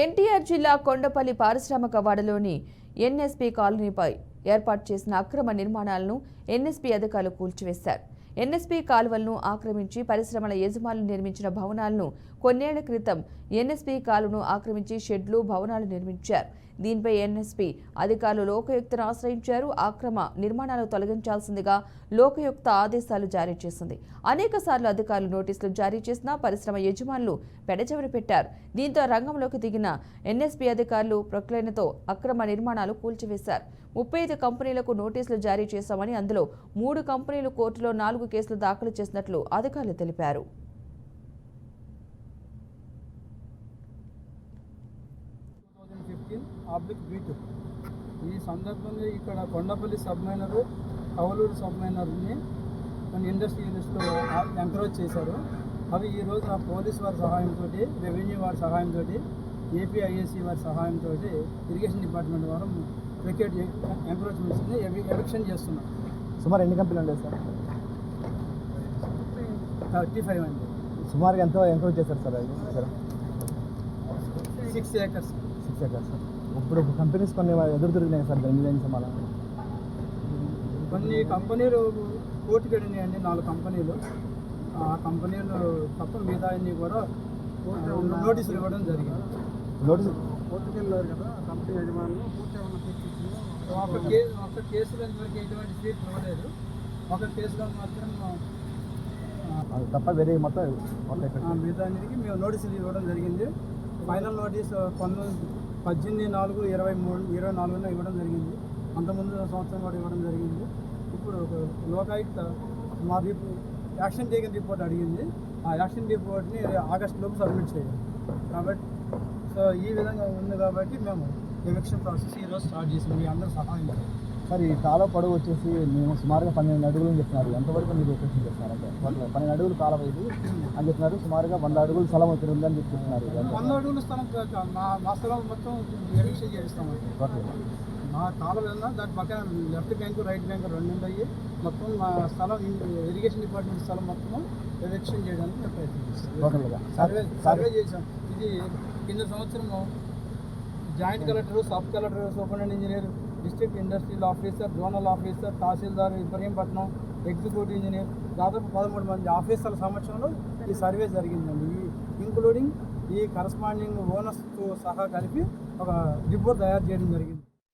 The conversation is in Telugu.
ఎన్టీఆర్ జిల్లా కొండపల్లి పారిశ్రామిక వాడలోని ఎన్ఎస్పీ కాలనీపై ఏర్పాటు చేసిన అక్రమ నిర్మాణాలను ఎన్ఎస్పీ అధికారులు కూల్చివేశారు. ఎన్ఎస్పీ కాలువలను ఆక్రమించి పరిశ్రమల యజమానులు నిర్మించిన భవనాలను కొన్నేళ్ల క్రితం ఎన్ఎస్పీ కాలువను ఆక్రమించి షెడ్లు, భవనాలు నిర్మించారు. దీనిపై ఎన్ఎస్పీ అధికారులు లోకాయుక్తను ఆశ్రయించారు. అక్రమ నిర్మాణాలు తొలగించాల్సిందిగా లోకాయుక్త ఆదేశాలు జారీ చేసింది. అనేకసార్లు అధికారులు నోటీసులు జారీ చేసినా పరిశ్రమ యజమానులు పెడచెవిన పెట్టారు. దీంతో రంగంలోకి దిగిన ఎన్ఎస్పీ అధికారులు ప్రొక్లైన్తో అక్రమ నిర్మాణాలు కూల్చివేశారు. 35 కంపెనీలకు నోటీసులు జారీ చేశామని, అందులో 3 కంపెనీలు కోర్టులో 4 కేసులు దాఖలు చేసినట్లు అధికారులు తెలిపారు. ఈ సందర్భంగా ఇక్కడ కొండపల్లి సబ్మైనరు, కవలూరు సబ్మైనర్ని కొన్ని ఇండస్ట్రియలిస్టులు ఎంకరేజ్ చేశారు. అవి ఈరోజు ఆ పోలీస్ వారి సహాయంతో, రెవెన్యూ వారి సహాయంతో, ఏపీఐఏసీ వారి సహాయంతో ఇరిగేషన్ డిపార్ట్మెంట్ వారు వికెట్ ఎంకరేజ్మెంట్స్ని ఎవిక్షన్ చేస్తున్నారు. సుమారు ఎన్ని కంపెనీలు ఉంటాయి సార్? 35 అండి. సుమారుగా ఎంతో ఎంకరేజ్ చేశారు సార్? అది సార్ 6 acres. 6 acres sir. ఇప్పుడు కంపెనీస్ కొన్ని ఎదురు తిరిగినాయి సార్ దాని సమాధానం. కొన్ని కంపెనీలు కోర్టుకు వెళ్ళినాయండి, 4 కంపెనీలు. ఆ కంపెనీలు తప్ప మిగతా అన్ని కూడా నోటీసులు ఇవ్వడం జరిగింది. నోటీసు కోర్టుకు వెళ్ళారు కదా కంపెనీ యజమానులు. ఒక కేసులో ఇంతవరకు ఎటువంటి తీర్పు ఇవ్వలేదు. ఒక కేసులో మాత్రం తప్ప వేరే మొత్తం మిగతా అన్నిటికీ మేము నోటీసులు ఇవ్వడం జరిగింది. ఫైనల్ నోటీసు 18/4/23/24 ఇవ్వడం జరిగింది. అంతకుముందు సంవత్సరం కూడా ఇవ్వడం జరిగింది. ఇప్పుడు లోకాయుక్త మా యాక్షన్ టేకన్ రిపోర్ట్ అడిగింది. ఆ యాక్షన్ రిపోర్ట్ని ఆగస్టులోపు సబ్మిట్ చేయాలి. కాబట్టి సో ఈ విధంగా ఉంది కాబట్టి మేము ఎవిక్షన్ ప్రాసెస్ ఈరోజు స్టార్ట్ చేసాం. మీ అందరూ సహాయం సార్. ఈ కాలువ పొడవు వచ్చేసి మేము సుమారుగా 12 అడుగులు అని చెప్తున్నారు. ఎంతవరకు మీరు ఎక్స్ప్రెషన్ చేస్తున్నారు? అంటే 12 అడుగులు కాలువ ఇది అని చెప్తున్నారు. సుమారుగా 100 అడుగులు స్థలం ఇక్కడ ఉందని చెప్తున్నారు. 100 అడుగుల స్థలం మా స్థలం మొత్తం ఎవిక్షన్ చేస్తామండి. మా కాలువ వెళ్ళినా దాని పక్కన లెఫ్ట్ బ్యాంకు, రైట్ బ్యాంకు 2 ఉన్నాయి. మొత్తం మా స్థలం ఇరిగేషన్ డిపార్ట్మెంట్ స్థలం మొత్తం ఎవిక్షన్ చేయడానికి ప్రయత్నం చేస్తాం. సర్వే చేసాం. ఇది కింద సంవత్సరము joint collector, sub collector, superintendent engineer, district industrial officer, zonal officer, తహసీల్దార్ ఇబ్రహీంపట్నం, ఎగ్జిక్యూటివ్ ఇంజనీర్, దాదాపు 13 మంది ఆఫీసర్ల సమక్షంలో ఈ సర్వే జరిగిందండి. ఇంక్లూడింగ్ ఈ కరస్పాండింగ్ ఓనర్స్తో సహా కలిపి ఒక రిపోర్ట్ తయారు చేయడం జరిగింది.